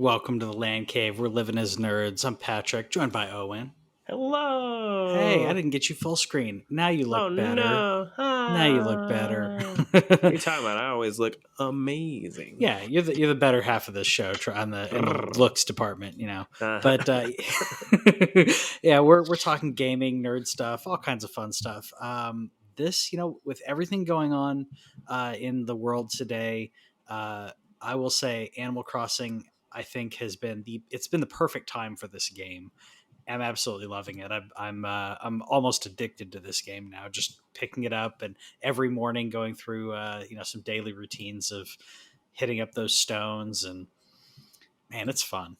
Welcome to the Land Cave. We're living as nerds. I'm Patrick, joined by Owen. Hey, I Hello. didn't get you full screen. Now you Oh look better. no. Now you look better. Hi. What are you talking about? I always look amazing. Yeah, you're the better half of this show on the in the looks department, But yeah, we're talking gaming, nerd stuff, all kinds of fun stuff. This, with everything going on in the world today, uh, I will say Animal Crossing, I think, it's been the perfect time for this game. I'm absolutely loving it. I'm almost addicted to this game now. Just picking it up and every morning going through some daily routines of hitting up those stones, and man, it's fun.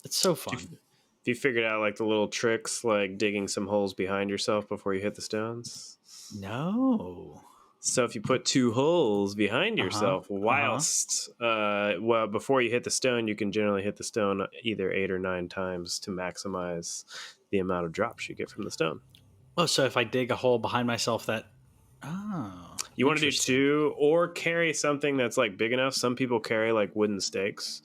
It's so fun. If you figured out like the little tricks, like digging some holes behind yourself before you hit the stones. No. So if you put two holes behind Uh huh. yourself Uh huh. before you hit the stone, you can generally hit the stone either 8 or 9 times to maximize the amount of drops you get from the stone. Oh, so if I dig a hole behind myself, that oh, You want to do interesting. two or carry something that's like big enough. Some people carry like wooden stakes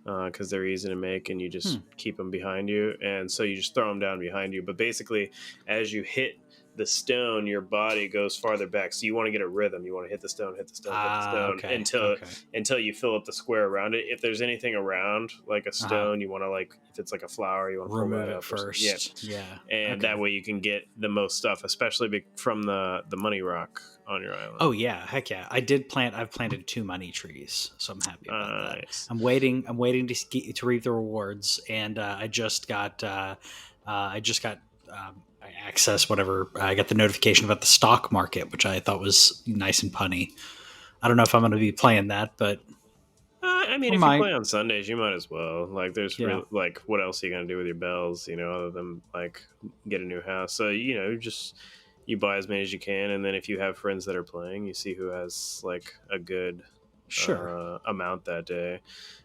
because they're easy to make and you just Hmm. keep them behind you. And so you just throw them down behind you. But basically, as you hit the stone, your body goes farther back. So you want to get a rhythm. You want to hit the stone, hit the stone, hit the Ah, stone okay. until Okay. you fill up the square around it. If there's anything around like a Uh huh. stone, you want to like if it's like a flower, you want to pull Remove that it up or something. Yeah, first. Yeah. and Okay. that way you can get the most stuff, especially from the money rock on your island. Oh yeah, heck yeah! I've planted 2 money trees, so I'm happy about that. Nice. I'm waiting to reap the rewards, and I just got access whatever. I got the notification about the stock market, which I thought was nice and punny. I don't know if I'm going to be playing that, but I mean, I if you might. play on Sundays, you might as well. Like, there's Yeah, real like, what else are you gonna do with your bells? Other than like get a new house. So just you buy as many as you can, and then if you have friends that are playing, you see who has like a good sure. amount that day.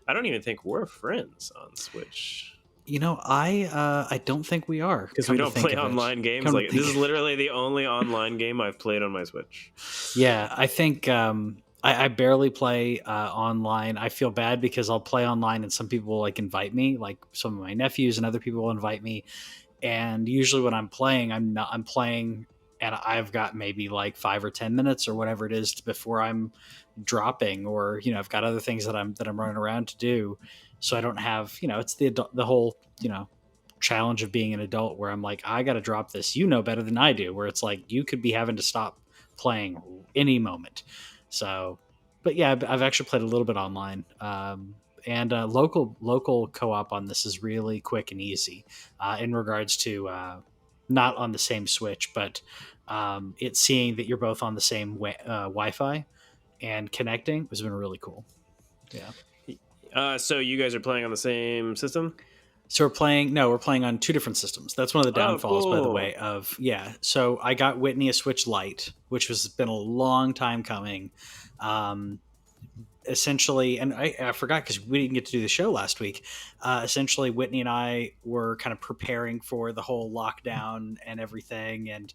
I don't even think we're friends on Switch I don't think we are. because we Come to don't think play of it. online games. Come to Like, this think. is literally the only online game I've played on my Switch. Yeah, I think I barely play online. I feel bad because I'll play online and some people will, like, invite me, like some of my nephews and other people will invite me. And usually when I'm playing, I'm playing and I've got maybe like 5 or 10 minutes or whatever it is before I'm dropping, or I've got other things that I'm running around to do. So I don't have, it's the whole challenge of being an adult where I'm like, I got to drop this. You know better than I do. Where it's like you could be having to stop playing any moment. So, but yeah, I've actually played a little bit online. And local co-op on this is really quick and easy in regards to not on the same Switch, but it's seeing that you're both on the same Wi-Fi and connecting has been really cool. Yeah. So you guys are playing on the same system? So we're playing on 2 different systems. That's one of the Oh, downfalls, by the way, cool. of, yeah. So I got Whitney a Switch Lite, which has been a long time coming. Um, Essentially, and I forgot because we didn't get to do the show last week. Essentially, Whitney and I were kind of preparing for the whole lockdown and everything, and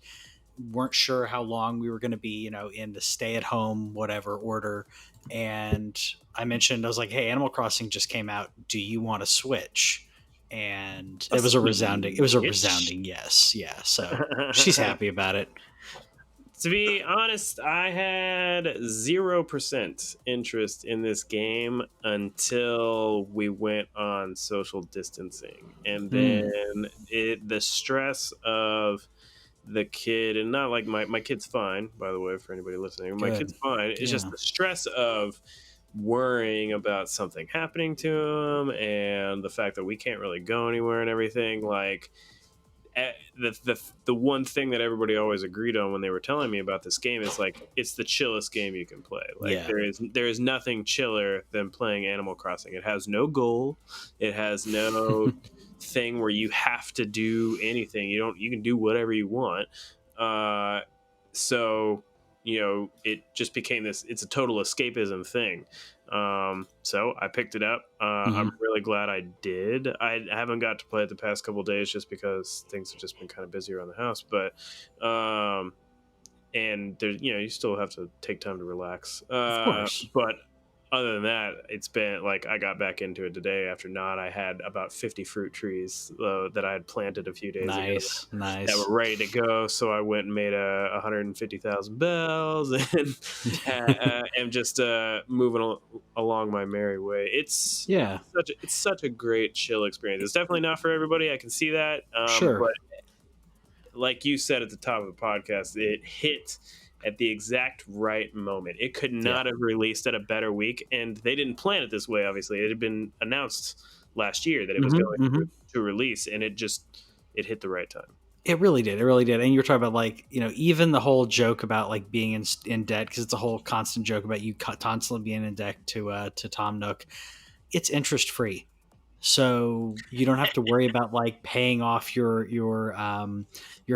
weren't sure how long we were going to be, in the stay at home, whatever order. And I was like, hey, Animal Crossing just came out. Do you want to switch? And A it was a Switch. resounding yes. Yeah. So she's happy about it. To be honest, I had 0% interest in this game until we went on social distancing. And Mm, then the stress of the kid, and not like my kid's fine, by the way, for anybody listening. My good. kid's fine. It's just Yeah. the stress of worrying about something happening to him and the fact that we can't really go anywhere and everything. Like, the one thing that everybody always agreed on when they were telling me about this game is like it's the chillest game you can play. Like, Yeah. there is nothing chiller than playing Animal Crossing. It has no goal. It has no thing where you have to do anything. You can do whatever you want. So it just became this. It's a total escapism thing. So I picked it up. I'm Hmm. really glad I did. I haven't got to play it the past couple days just because things have just been kind of busy around the house. But and there's you still have to take time to relax. Of course. But other than that, it's been like I got back into it today after not. I had about 50 fruit trees that I had planted a few days ago Nice, that nice. were ready to go. So I went and made 150,000 bells and am just moving along my merry way. Yeah, It's such a great chill experience. It's definitely not for everybody. I can see that, sure. but like you said at the top of the podcast, it hit at the exact right moment. It could Yeah. not have released at a better week, and they didn't plan it this way. Obviously, it had been announced last year that it was Hmm, going hmm. to release, and it hit the right time. It really did. It really did. And you're talking about like, even the whole joke about like being in debt, because it's a whole constant joke about you constantly being in debt to Tom Nook. It's interest free, so you don't have to worry about like paying off your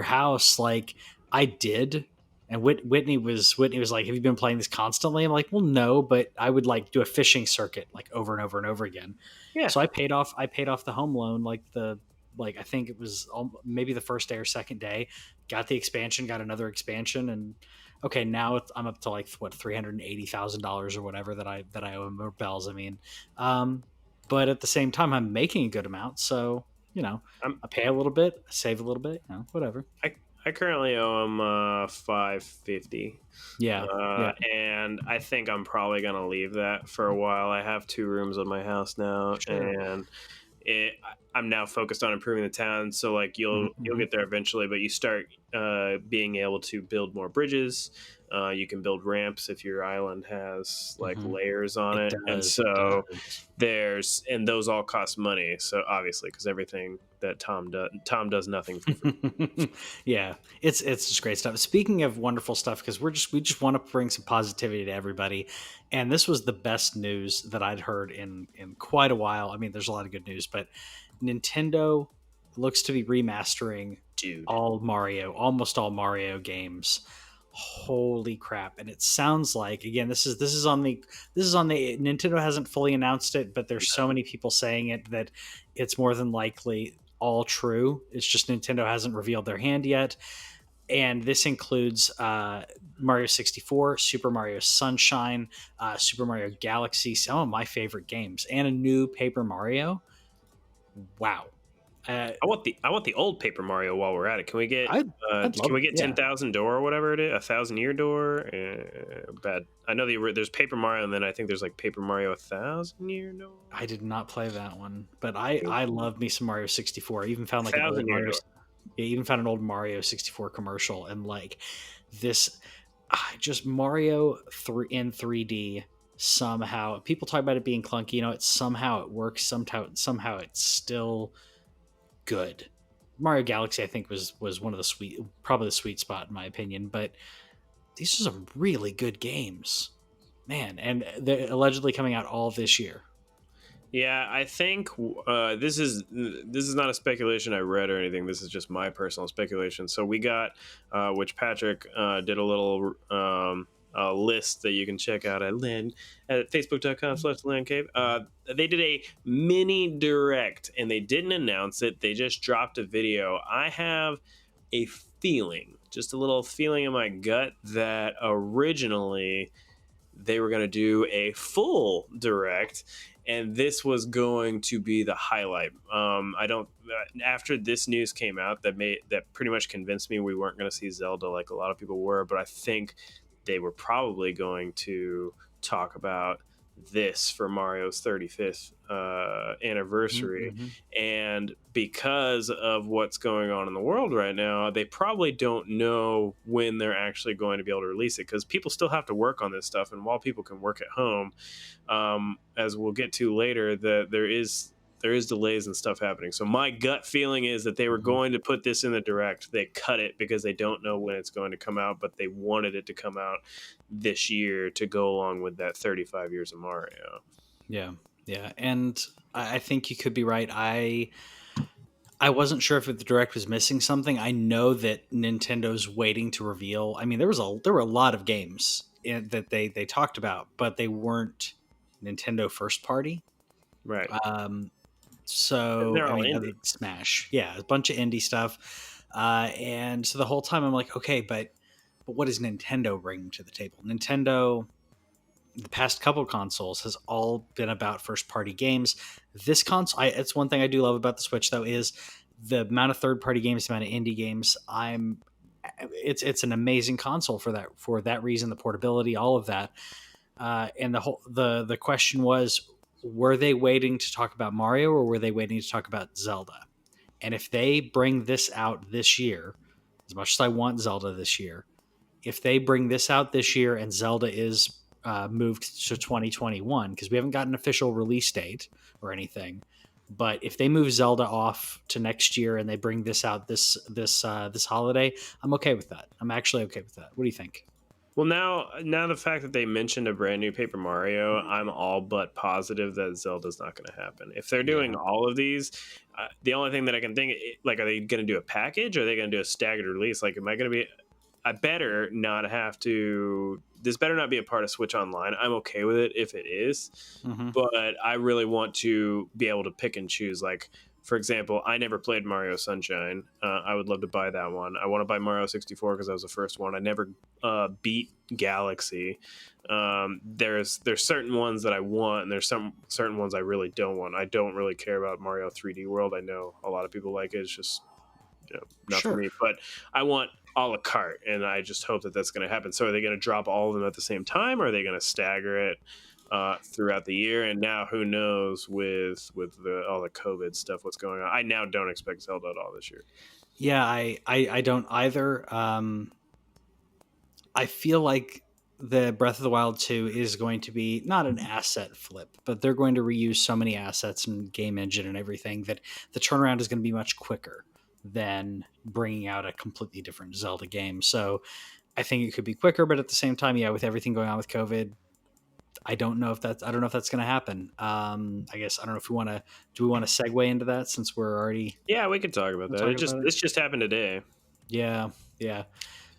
house. Like I did. And Whitney was like, "Have you been playing this constantly?" I'm like, "Well, no, but I would like do a fishing circuit like over and over and over again." Yeah, So I paid off the home loan like I think it was maybe the first day or second day. Got the expansion, got another expansion, and okay, now I'm up to like what $380,000 or whatever that I owe in bells. I mean, but at the same time, I'm making a good amount, so you know, I'm I pay a little bit, I save a little bit, whatever. I I currently owe him 550. Yeah, yeah, And I think I'm probably gonna leave that for a while. I have 2 rooms on my house now, sure. and I'm now focused on improving the town. So like you'll Hmm. get there eventually, but you start being able to build more bridges. You can build ramps if your island has like Hmm. layers on It it, and does. It so does. and those all cost money. So obviously, because everything that Tom does nothing for free. Yeah, it's just great stuff. Speaking of wonderful stuff, because we just want to bring some positivity to everybody, and this was the best news that I'd heard in quite a while. I mean, there's a lot of good news, but Nintendo looks to be remastering Dude. almost all Mario games. Holy crap. And it sounds like, again, this is on the Nintendo hasn't fully announced it, but there's so many people saying it that it's more than likely all true. It's just Nintendo hasn't revealed their hand yet. And this includes Mario 64, Super Mario Sunshine, Super Mario Galaxy, some of my favorite games, and a new Paper Mario. Wow. Uh, I want the old Paper Mario while we're at it. I'd, I'd Can love, we get yeah. 10,000 door or whatever it is? 1,000 year door? Bad. I know there's Paper Mario, and then I think there's like Paper Mario 1,000 year door. I did not play that one, but I love me some Mario 64. I even found like an old 1,000 year Mario. door. Yeah, even found an old Mario 64 commercial, and like this, just Mario in 3D. Somehow people talk about it being clunky. It's somehow it works. Somehow it's still good. Mario Galaxy, I think, was one of probably the sweet spot in my opinion. But these are some really good games, man, and they're allegedly coming out all this year. Yeah, I think this is not a speculation I read or anything. This is just my personal speculation. So we got, which Patrick did a little list that you can check out at facebook.com/LandCave. They did a mini direct, and they didn't announce it. They just dropped a video. I have a feeling, just a little feeling in my gut, that originally they were going to do a full direct, and this was going to be the highlight. I don't. After this news came out, that pretty much convinced me we weren't going to see Zelda like a lot of people were. But I think they were probably going to talk about this for Mario's 35th anniversary. Mm-hmm. And because of what's going on in the world right now, they probably don't know when they're actually going to be able to release it, because people still have to work on this stuff. And while people can work at home, as we'll get to later, that there is delays and stuff happening. So my gut feeling is that they were Mm-hmm. going to put this in the direct. They cut it because they don't know when it's going to come out, but they wanted it to come out this year to go along with that 35 years of Mario. Yeah, yeah, and I think you could be right. I wasn't sure if the direct was missing something. I know that Nintendo's waiting to reveal. I mean, there were a lot of games that they talked about, but they weren't Nintendo first party. Right. Um, And so they're I all mean, indie. Smash, yeah, a bunch of indie stuff, and so the whole time I'm like, okay, but what does Nintendo bring to the table? Nintendo the past couple consoles has all been about first party games. This console, it's one thing I do love about the Switch though, is the amount of third party games, the amount of indie games. It's an amazing console for that reason, the portability, all of that. And the question was, were they waiting to talk about Mario or were they waiting to talk about Zelda? And if they bring this out this year, as much as I want Zelda this year, if they bring this out this year and Zelda is moved to 2021, because we haven't got an official release date or anything, but if they move Zelda off to next year and they bring this out this holiday, I'm okay with that. I'm actually okay with that. What do you think? Well, now the fact that they mentioned a brand new Paper Mario, I'm all but positive that Zelda's not going to happen. If they're doing Yeah, all of these, the only thing that I can think, like, are they going to do a package? Or are they going to do a staggered release? Like, am I going to be? I better not have to. This better not be a part of Switch Online. I'm okay with it if it is, hmm, but I really want to be able to pick and choose. Like, for example, I never played Mario Sunshine. I would love to buy that one. I want to buy Mario 64 because that was the first one. I never beat Galaxy. There's certain ones that I want, and there's some certain ones I really don't want. I don't really care about Mario 3D World. I know a lot of people like it. It's just, not for sure. me. But I want a la carte, and I just hope that that's going to happen. So are they going to drop all of them at the same time, or are they going to stagger it throughout the year? And now who knows with all the COVID stuff, what's going on? I now don't expect Zelda at all this year. Yeah, I don't either. I feel like the Breath of the Wild 2 is going to be not an asset flip, but they're going to reuse so many assets and game engine and everything that the turnaround is going to be much quicker than bringing out a completely different Zelda game. So I think it could be quicker, but at the same time, yeah, with everything going on with COVID, I don't know if that's going to happen. I guess I don't know if we want to. Do we want to segue into that since we're already Yeah, we could talk about that. talking about it? This just happened today. Yeah, yeah.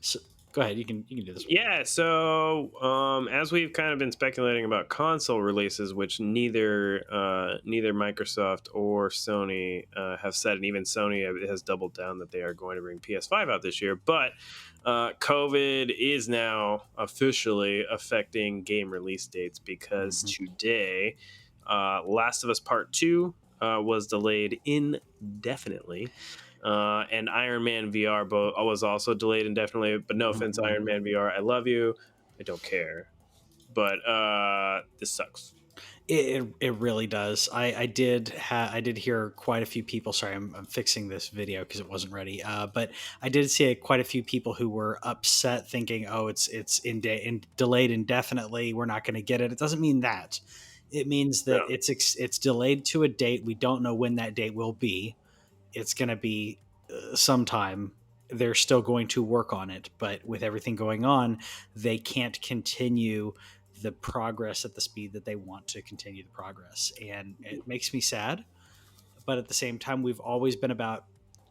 So go ahead. You can do this one. Yeah, so as we've kind of been speculating about console releases, which neither Microsoft or Sony have said, and even Sony has doubled down that they are going to bring PS5 out this year. But COVID is now officially affecting game release dates because Mhm. today, Last of Us Part Two was delayed indefinitely. And Iron Man VR was also delayed indefinitely. But no offense, Mhm. Iron Man VR, I love you. I don't care. But this sucks. It really does. I did hear quite a few people. Sorry, I'm fixing this video because it wasn't ready. But I did see quite a few people who were upset, thinking, "Oh, it's delayed indefinitely. We're not going to get it." It doesn't mean that. It means that No. it's delayed to a date. We don't know when that date will be. It's going to be sometime. They're still going to work on it, but with everything going on, they can't continue the progress at the speed that they want to continue the progress. And it makes me sad, but at the same time, we've always put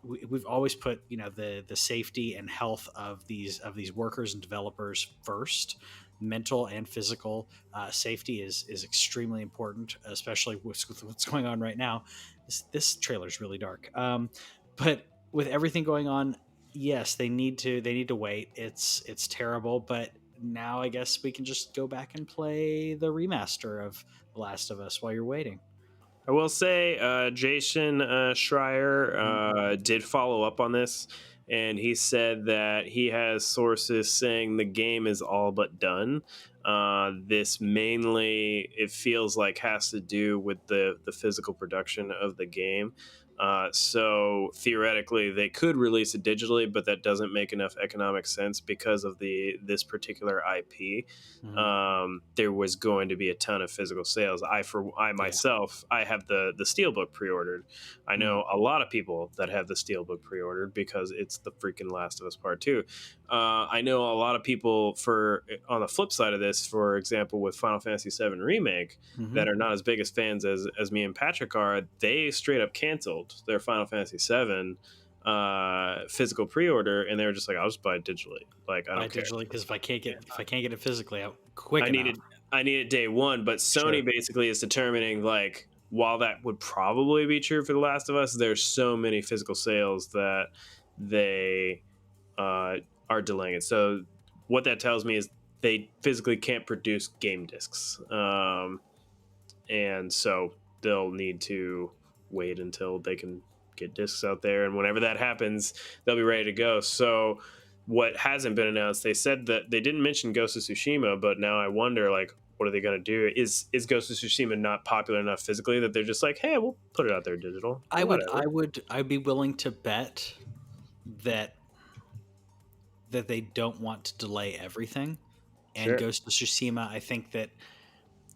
the safety and health of these workers and developers first. Mental and physical safety is extremely important, especially with what's going on right now. This trailer is really dark, but with everything going on, yes, they need to wait. It's terrible, but now I guess we can just go back and play the remaster of The Last of Us while you're waiting. I will say, Jason Schreier Mhm. did follow up on this, and he said that he has sources saying the game is all but done. This mainly, it feels like, has to do with the physical production of the game. So theoretically, they could release it digitally, but that doesn't make enough economic sense because of this particular IP. Mhm. There was going to be a ton of physical sales. I Yeah. myself, I have the Steelbook pre-ordered. I Mm. know a lot of people that have the Steelbook pre-ordered because it's the freaking Last of Us Part Two. I know a lot of people, for on the flip side of this, for example, with Final Fantasy VII Remake, Mhm. that are not as big as fans as me and Patrick are. They straight up canceled their Final Fantasy VII physical pre-order, and they were just like, I'll just buy it digitally. Like, I Buy don't it care. digitally because if I can't get it physically out quick I enough, needed I needed day one, but sure. Sony basically is determining, like, while that would probably be true for The Last of Us, there's so many physical sales that they uh, are delaying it. So what that tells me is they physically can't produce game discs, and so they'll need to wait until they can get discs out there, and whenever that happens, they'll be ready to go. So what hasn't been announced, they said that they didn't mention Ghost of Tsushima, but now I wonder, like, what are they going to do? Is Ghost of Tsushima not popular enough physically that they're just like, hey, we'll put it out there digital, whatever. I'd be willing to bet that they don't want to delay everything. And Sure. Ghost of Tsushima, I think that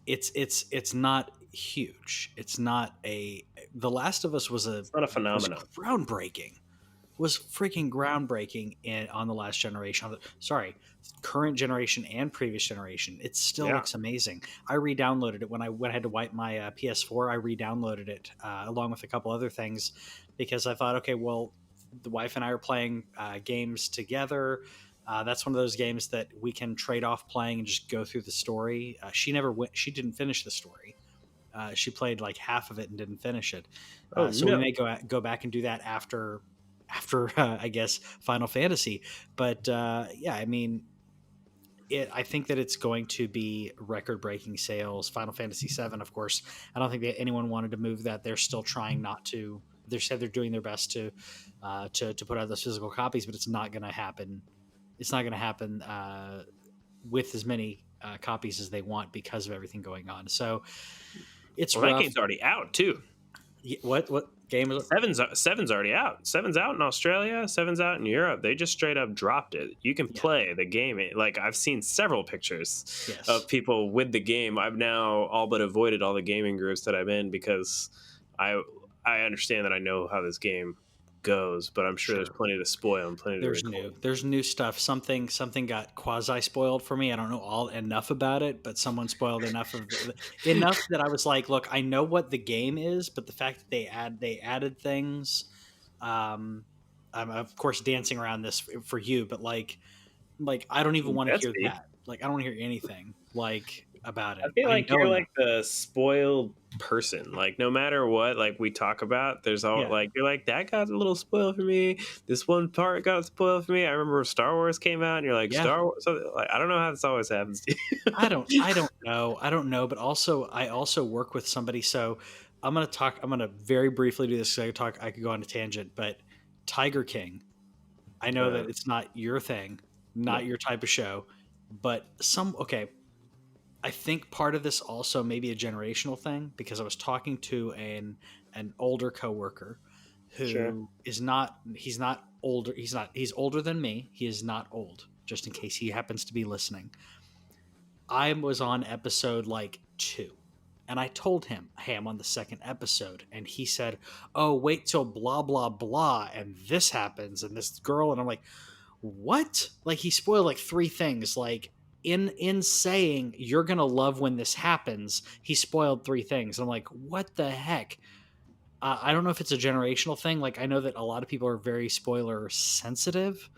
it's not huge. It's not a The Last of Us It's not a was phenomenon. groundbreaking. Was freaking groundbreaking on the last generation. Sorry, current generation and previous generation. It still Yeah. looks amazing. I re-downloaded it when I had to wipe my PS4. I re-downloaded it along with a couple other things because I thought, okay, well, the wife and I are playing games together. That's one of those games that we can trade off playing and just go through the story. She never went. She didn't finish the story. She played like half of it and didn't finish it. Oh So we no. may go back and do that after I guess Final Fantasy. But yeah, I mean, I think that it's going to be record breaking sales. Final Fantasy VII, of course. I don't think that anyone wanted to move that. They're still trying not to. They said they're doing their best to put out those physical copies, but it's not going to happen. It's not going to happen with as many copies as they want because of everything going on. So it's Well, that rough. game's already out too. What game is it? Seven's already out. Seven's out in Australia. Seven's out in Europe. They just straight up dropped it. You can Yeah. play the game. Like, I've seen several pictures Yes. of people with the game. I've now all but avoided all the gaming groups that I'm in because I understand that I know how this game goes, but I'm sure there's Sure. plenty to spoil and plenty to record. There's new stuff. Something got quasi spoiled for me. I don't know all enough about it, but someone spoiled enough enough that I was like, look, I know what the game is, but the fact that they added things. I'm of course dancing around this for you, but like I don't even want to That's hear me. that. Like I don't want to hear anything like about I it. feel I like know you're enough. like the spoiled person. Like, no matter what, like, we talk about, there's all Yeah. like, you're like, that got a little spoiled for me. This one part got spoiled for me. I remember Star Wars came out, and you're like, Yeah. Star Wars. So, like, I don't know how this always happens to you. I don't know. I don't know, but also I also work with somebody, so I'm gonna very briefly do this because I could go on a tangent, but Tiger King, I know that it's not your thing, No, not your type of show, but okay, I think part of this also may be a generational thing because I was talking to an older coworker sure. who is not he's not older he's older than me. He is not old, just in case he happens to be listening. I was on episode like 2. And I told him, hey, I'm on the second episode. And he said, oh, wait till blah, blah, blah. And this happens. And this girl. And I'm like, what? Like, he spoiled like 3 things. Like, in saying, you're going to love when this happens, he spoiled 3 things. And I'm like, what the heck? I don't know if it's a generational thing. Like, I know that a lot of people are very spoiler sensitive,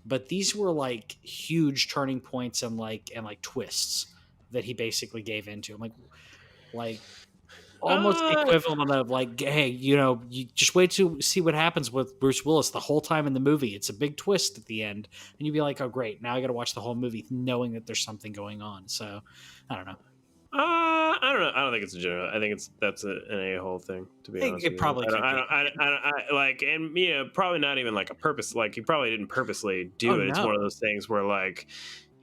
but these were like huge turning points and like twists that he basically gave into. I'm like almost the Uh, equivalent of like, hey, you just wait to see what happens with Bruce Willis the whole time in the movie. It's a big twist at the end, and you'd be like, oh great, now I got to watch the whole movie knowing that there's something going on. So I don't know. I don't know. I don't think it's a general. I think that's an a-hole thing, to be honest It with you. probably I don't. could I be. don't. I like, and probably not even like a purpose. Like, he probably didn't purposely Oh do it. It's no. one of those things where, like,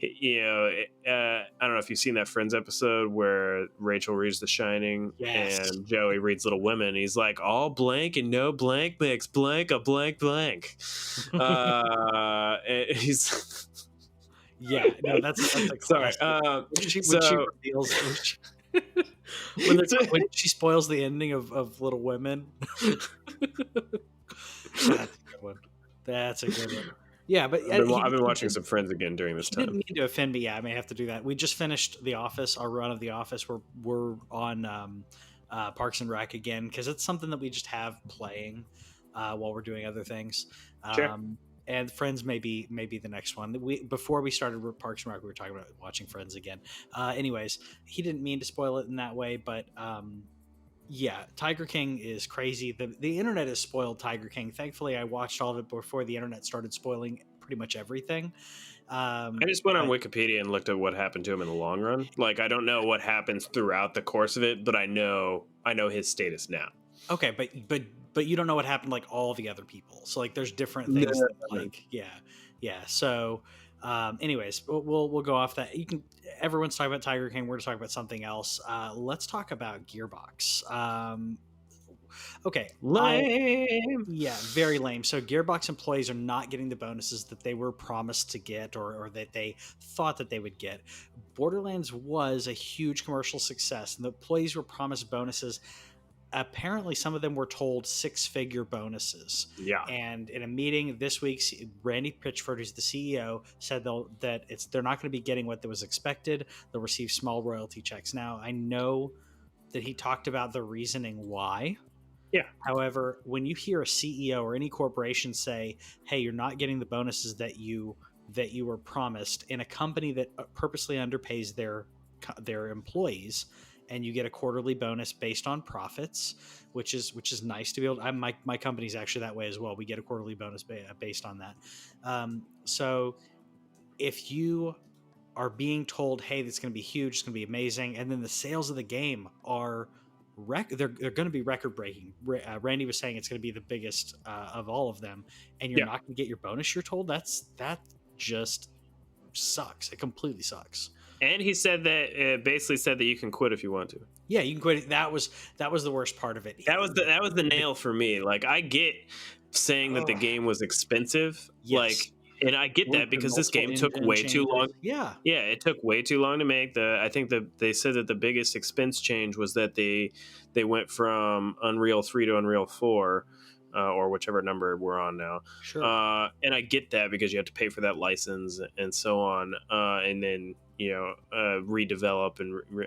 I don't know if you've seen that Friends episode where Rachel reads The Shining Yes. and Joey reads Little Women. He's like, all blank and no blank makes blank a blank blank. And he's Yeah. No, that's a sorry. classic. When she So reveals when she spoils the ending of Little Women. That's a good one. That's a good one. Yeah, but I've been watching some Friends again during this he didn't time. mean to offend me. Yeah, I may have to do that. We just finished The Office, our run of The Office. We're on Parks and Rec again because it's something that we just have playing while we're doing other things. Sure. And Friends may be the next one. Before we started Parks and Rec, we were talking about watching Friends again. Anyways, he didn't mean to spoil it in that way, but yeah, Tiger King is crazy. The internet has spoiled Tiger King. Thankfully, I watched all of it before the internet started spoiling pretty much everything. I just went on But Wikipedia and looked at what happened to him in the long run. Like, I don't know what happens throughout the course of it, but I know his status now. okay, but you don't know what happened like all the other people. So like there's different No. things that like yeah. So anyways, we'll go off that. You can everyone's talking about Tiger King. We're to talk about something else. Let's talk about Gearbox. Okay, I Lame. yeah, very lame. So Gearbox employees are not getting the bonuses that they were promised to get or that they thought that they would get. Borderlands was a huge commercial success, and the employees were promised bonuses. Apparently, some of them were told six-figure bonuses. Yeah. And in a meeting this week, Randy Pitchford, who's the CEO, said they're not going to be getting what was expected. They'll receive small royalty checks. Now, I know that he talked about the reasoning why. Yeah. However, when you hear a CEO or any corporation say, "Hey, you're not getting the bonuses that you were promised," in a company that purposely underpays their employees, and you get a quarterly bonus based on profits, which is nice to be able to, my company's actually that way as well. We get a quarterly bonus based on that. So if you are being told, "Hey, this is going to be huge, it's going to be amazing," and then the sales of the game are they're going to be record breaking. Randy was saying it's going to be the biggest of all of them, and you're Yeah. not going to get your bonus you're told. That just sucks. It completely sucks. And he said that it basically said that you can quit if you want to. Yeah, you can quit. That was the worst part of it. That was the nail for me. Like, I get saying that the Ugh, game was expensive, yes, like, and I get that the because this multiple game took engine way too long. changes. Yeah, Yeah, it took way too long to make. I think that they said that the biggest expense change was that they went from Unreal 3 to Unreal 4, or whichever number we're on now. sure. And I get that because you have to pay for that license and so on, and then redevelop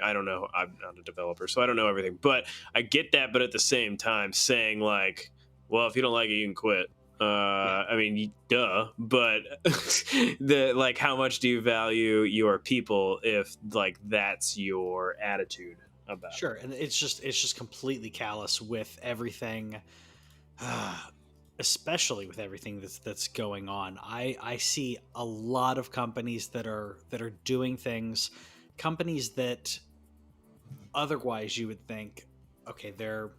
I don't know. I'm not a developer, so I don't know everything, but I get that. But at the same time, saying like, well, if you don't like it, you can quit. Yeah, I mean, duh. But like, how much do you value your people if like that's your attitude about sure. And it's just completely callous with everything. Especially with everything that's going on. I see a lot of companies that are doing things, companies that otherwise you would think, okay, they're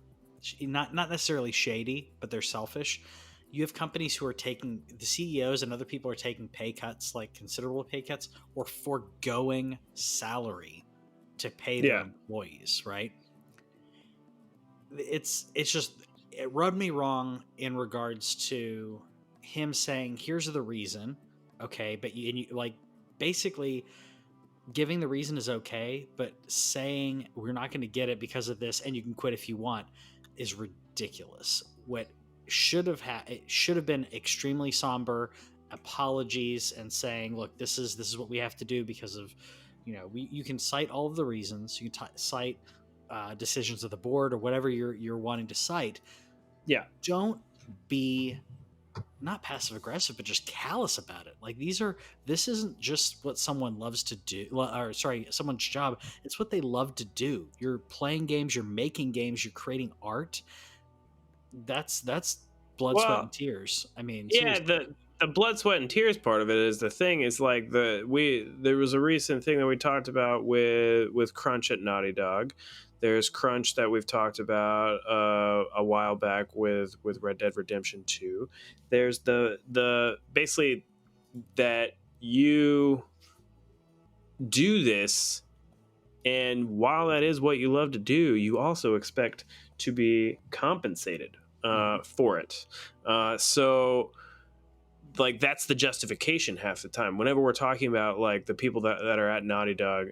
not necessarily shady, but they're selfish. You have companies who are taking the CEOs and other people are taking pay cuts, like considerable pay cuts, or foregoing salary to pay it? their Yeah, employees, right? It's just it rubbed me wrong in regards to him saying, "Here's the reason," okay, but you like basically giving the reason is okay, but saying we're not going to get it because of this and you can quit if you want is ridiculous. What it should have been extremely somber apologies and saying, "Look, this is what we have to do because of you can cite all of the reasons, you can cite decisions of the board or whatever you're wanting to cite. yeah. Don't be not passive aggressive, but just callous about it. Like this isn't just what someone loves to do, or sorry, someone's job. It's what they love to do. You're playing games, you're making games, you're creating art. That's blood, sweat, Well, and tears. I mean, yeah, seriously. the blood, sweat, and tears part of it is the thing. Is like there was a recent thing that we talked about with Crunch at Naughty Dog. There's Crunch that we've talked about a while back with Red Dead Redemption 2. There's the basically that you do this, and while that is what you love to do, you also expect to be compensated Mhm. for it. So like, that's the justification half the time whenever we're talking about like the people that are at Naughty Dog.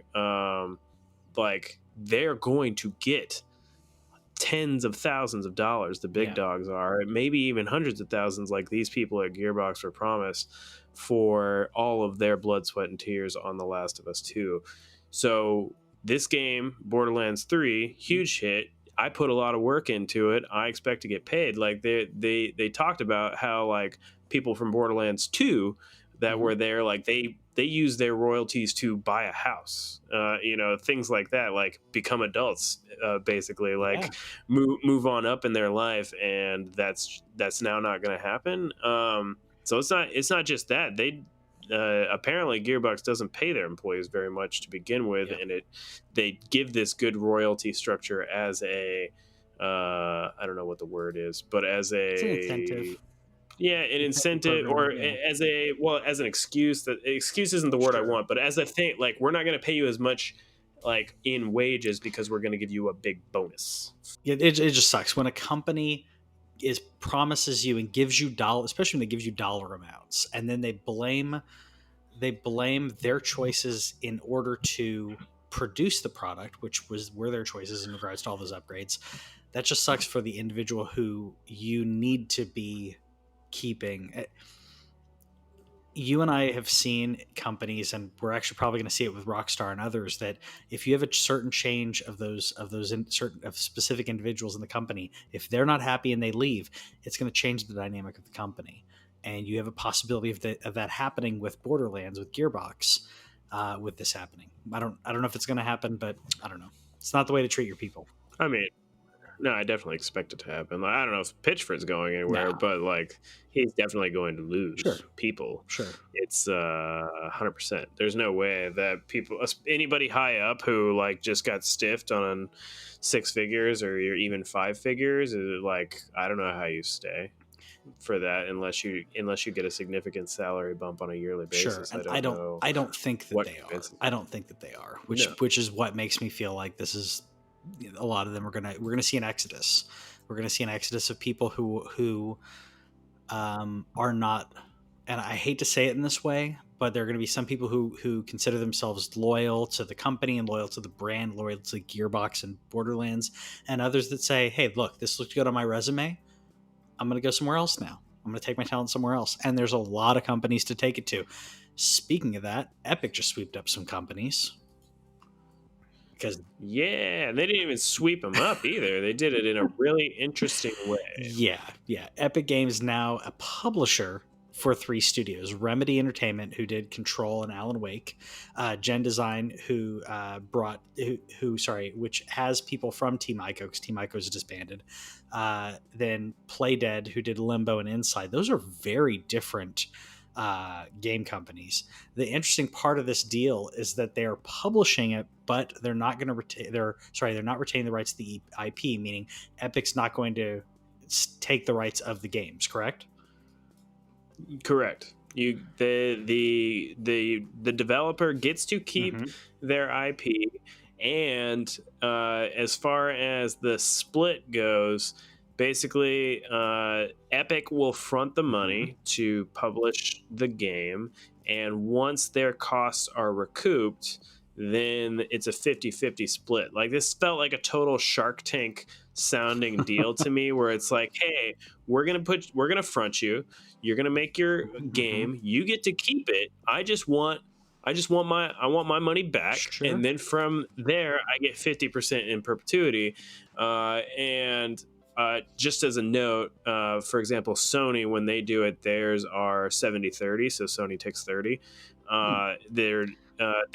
Like, they're going to get tens of thousands of dollars, the big Yeah, dogs are, maybe even hundreds of thousands, like these people at Gearbox were promised for all of their blood, sweat, and tears on The Last of Us 2. So this game, Borderlands 3, huge hit. I put a lot of work into it. I expect to get paid. Like, they talked about how like people from Borderlands 2 that hmm were there, like they use their royalties to buy a house, things like that, like become adults, basically, yeah, like move on up in their life, and that's now not going to happen. So it's not just that apparently Gearbox doesn't pay their employees very much to begin with, Yeah, and they give this good royalty structure as a I don't know what the word is, but as it's an incentive, a yeah, an incentive, program. or Yeah, as a well, as an excuse. That excuse isn't the word I sure. want, but as a thing, like we're not going to pay you as much like in wages because we're going to give you a big bonus. It just sucks when a company is promises you and gives you dollar, especially when they gives you dollar amounts, and then they blame their choices in order to produce the product, which were their choices in regards to all those upgrades. That just sucks for the individual who you need to be keeping. You and I have seen companies, and we're actually probably going to see it with Rockstar and others, that if you have a certain change of those certain of specific individuals in the company, if they're not happy and they leave, it's going to change the dynamic of the company. And you have a possibility of that happening with Borderlands, with Gearbox, with this happening. I don't know if it's going to happen, but I don't know. It's not the way to treat your people. I mean, no, I definitely expect it to happen. Like, I don't know if Pitchford's going anywhere, No, but like he's definitely going to sure, lose people. sure. It's 100%. There's no way that people, anybody high up who like just got stiffed on six figures or even five figures, like I don't know how you stay for that unless you get a significant salary bump on a yearly Sure, basis. and I I don't don't know I don't think that what they are. convinces I you. don't think that they are, which No. which is what makes me feel like this is a lot of them are we're gonna see an exodus. We're gonna see an exodus of people who are not, and I hate to say it in this way, but there are going to be some people who consider themselves loyal to the company and loyal to the brand, loyal to Gearbox and Borderlands, and others that say, "Hey, look, this looks good on my resume. I'm going to go somewhere else now. I'm going to take my talent somewhere else." And there's a lot of companies to take it to. Speaking of that, Epic just swept up some companies because Yeah, they didn't even sweep them up either. They did it in a really interesting way. yeah, Epic Games now a publisher for three studios: Remedy Entertainment, who did Control and Alan Wake; Gen Design, who which has people from Team Ico, because Team Ico is disbanded; then Playdead, who did Limbo and Inside. Those are very different game companies. The interesting part of this deal is that they are publishing it, but they're not going to retain. They're not retaining the rights to the IP, meaning Epic's not going to take the rights of the games. Correct? Correct. The developer gets to keep Mm-hmm. their IP, and as far as the split goes, basically, Epic will front the Mm-hmm. money to publish the game, and once their costs are recouped, then it's a 50-50 split. Like this felt like a total Shark Tank sounding deal to me, where it's like, hey, we're gonna front you, you're gonna make your Mm-hmm. game. You get to keep it. I want my money back, and Sure. then from there, I get 50% in perpetuity. And just as a note, for example, Sony, when they do it, theirs are 70-30, so Sony takes 30. Hmm. They're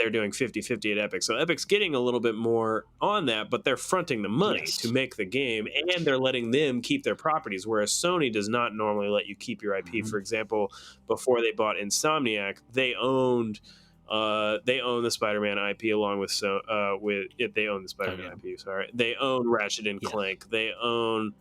doing 50-50 at Epic. So Epic's getting a little bit more on that, but they're fronting the money to Yes. make the game, and they're letting them keep their properties, whereas Sony does not normally let you keep your IP. Mm-hmm. For example, before they bought Insomniac, they own the Spider-Man IP along with they own the Oh Spider-Man yeah. IP. Sorry, they own Ratchet and Yeah. Clank. They own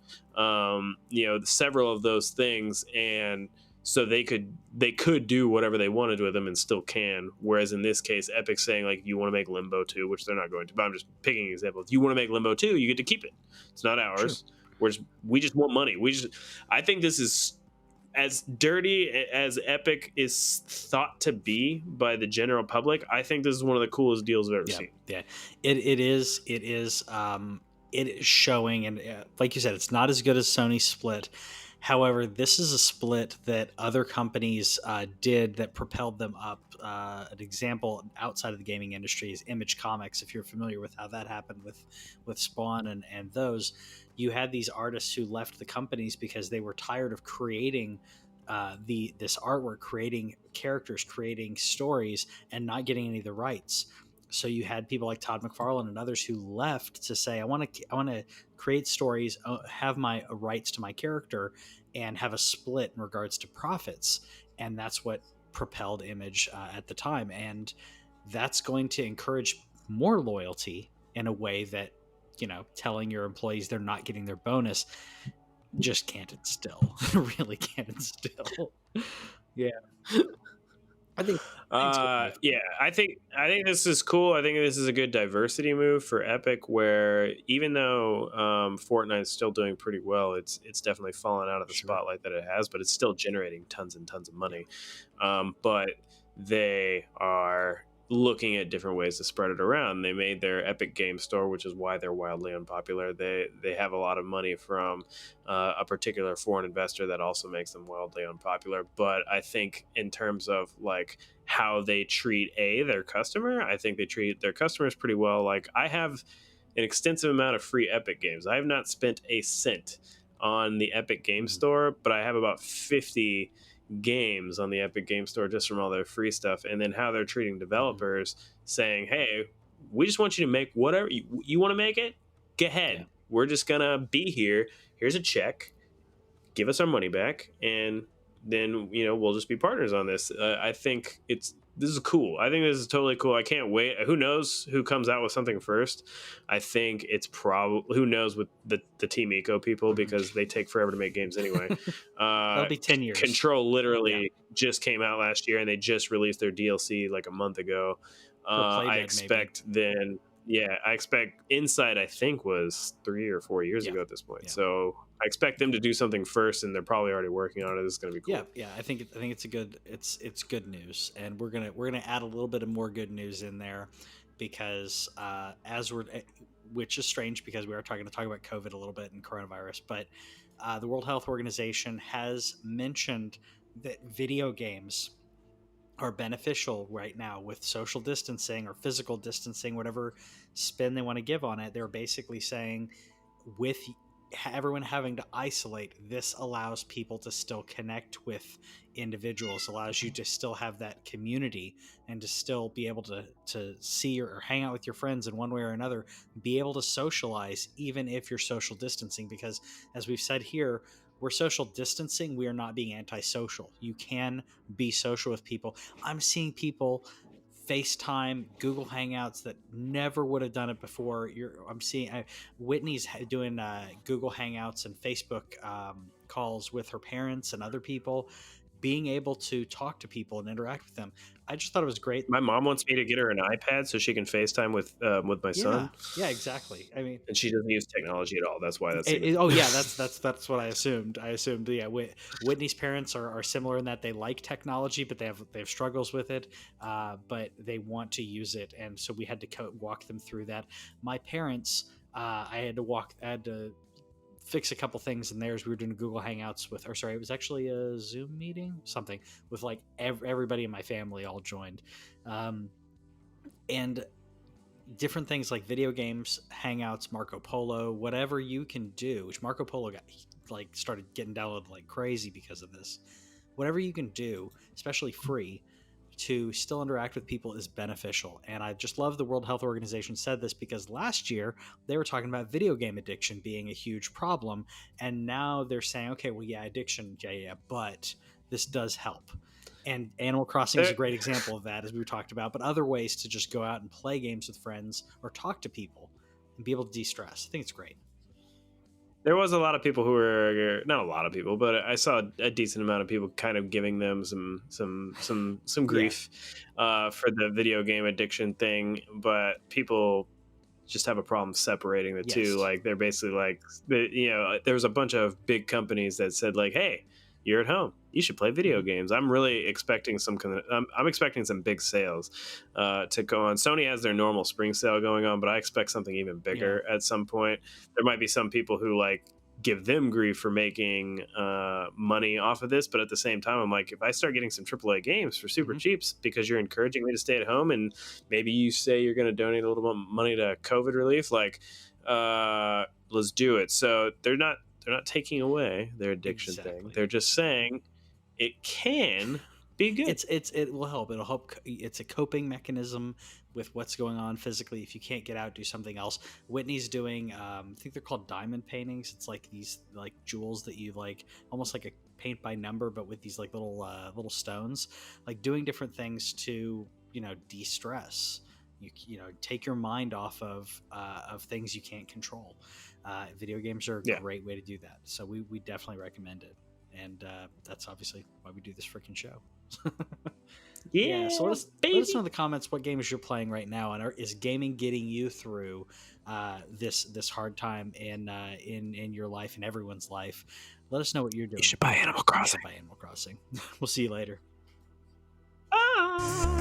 several of those things, and so they could do whatever they wanted with them and still can. Whereas in this case, Epic's saying like, you want to make Limbo 2, which they're not going to, but I'm just picking an example. If you want to make Limbo 2, you get to keep it. It's not Sure. ours. We just want money. I think this is as dirty as Epic is thought to be by the general public. I think this is one of the coolest deals I've ever Yeah. seen. Yeah. It is showing, and like you said, it's not as good as Sony split. However, this is a split that other companies did that propelled them up. An example outside of the gaming industry is Image Comics. If you're familiar with how that happened with Spawn and those, you had these artists who left the companies because they were tired of creating this artwork, creating characters, creating stories, and not getting any of the rights. So you had people like Todd McFarlane and others who left to say, I want to create stories, have my rights to my character, and have a split in regards to profits. And that's what propelled image at the time, and that's going to encourage more loyalty in a way that, telling your employees they're not getting their bonus just can't instill. Really can't instill. Yeah, I think it's good move. Yeah, I think this is cool. I think this is a good diversity move for Epic, where even though Fortnite's still doing pretty well, it's definitely fallen out of the Sure. spotlight that it has, but it's still generating tons and tons of Yeah. money. But they are looking at different ways to spread it around. They made their Epic Game Store, which is why they're wildly unpopular. They have a lot of money from a particular foreign investor that also makes them wildly unpopular. But I think in terms of like how they treat their customer, I think they treat their customers pretty well. Like I have an extensive amount of free Epic games. I have not spent a cent on the Epic Game Mhm. Store, but I have about 50 games on the Epic Game Store just from all their free stuff. And then how they're treating Mhm. developers, saying, "Hey, we just want you to make whatever you want to make it. Go Yeah. ahead. We're just gonna be here. Here's a check. Give us our money back, and then we'll just be partners on this." I think this is cool. I think this is totally cool. I can't wait. Who knows who comes out with something first? I think it's probably, who knows, with the Team Eco people, Mhm. because they take forever to make games anyway. That'll be 10 years. Control Yeah. literally just came out last year, and they just released their DLC like a month ago. For I Playdead, maybe. expect then, yeah, I expect Inside, I think, was 3 or 4 years Yeah. ago at this point. Yeah. So I expect them to do something first, and they're probably already working on it. This is going to be Yeah, cool. yeah. I think it's a good it's good news, and we're gonna add a little bit of more good news in there, because as we're which is strange because we are talking about COVID a little bit and coronavirus, but the World Health Organization has mentioned that video games are beneficial right now with social distancing or physical distancing, whatever spin they want to give on it. They're basically saying, with everyone having to isolate, this allows people to still connect with individuals, allows you to still have that community, and to still be able to see or hang out with your friends in one way or another, be able to socialize even if you're social distancing. Because as we've said here, we're social distancing, we are not being antisocial. You can be social with people. I'm seeing people FaceTime, Google Hangouts that never would have done it before. I'm seeing Whitney's doing Google Hangouts and Facebook calls with her parents and other people, being able to talk to people and interact with them. I just thought it was great. My mom wants me to get her an iPad so she can FaceTime with my Yeah, son, yeah, exactly. I mean, and she doesn't use technology at all. That's why that seems. oh yeah, that's what I assumed. I assumed, yeah. Whitney's parents are similar in that they like technology, but they have struggles with it. But they want to use it, and so we had to walk them through that. My parents, I had to fix a couple things in theirs. We were doing Google Hangouts with, or sorry, it was actually a Zoom meeting, something with like everybody in my family all joined, and different things like video games, Hangouts, Marco Polo, whatever you can do. Which Marco Polo got like started getting downloaded like crazy because of this. Whatever you can do, especially free, to still interact with people is beneficial. And I just love the World Health Organization said this, because last year they were talking about video game addiction being a huge problem. And now they're saying, okay, well, yeah, addiction, yeah, but this does help. And Animal Crossing is a There, great example of that, as we talked about, but other ways to just go out and play games with friends or talk to people and be able to de stress. I think it's great. there was a lot of people who were, not a lot of people, but I saw a decent amount of people kind of giving them some Yeah. grief for the video game addiction thing. But people just have a problem separating the two. Yes. Like they're basically like, there was a bunch of big companies that said like, "Hey, you're at home. You should play video Hmm. games." I'm really expecting some kind of, I'm expecting some big sales to go on. Sony has their normal spring sale going on, but I expect something even Yeah. bigger at some point. There might be some people who like give them grief for making money off of this, but at the same time, I'm like, if I start getting some AAA games for super Hmm. cheaps because you're encouraging me to stay at home, and maybe you say you're going to donate a little bit of money to COVID relief, like let's do it. So they're not taking away their addiction thing. Exactly. They're just saying it can be good. It will help. It'll help. It's a coping mechanism with what's going on physically. If you can't get out, do something else. Whitney's doing. I think they're called diamond paintings. It's like these like jewels that you like, almost like a paint by number, but with these like little stones. Like doing different things to de-stress. You take your mind off of things you can't control. Video games are a Yeah. great way to do that. So we definitely recommend it. And that's obviously why we do this freaking show. Yeah, so Yeah, let us know baby. in the comments what games you're playing right now, and is gaming getting you through this hard time in your life, in everyone's life. Let us know what you're You doing. should buy Animal You Crossing. should buy Animal Crossing. We'll see you later. Ah!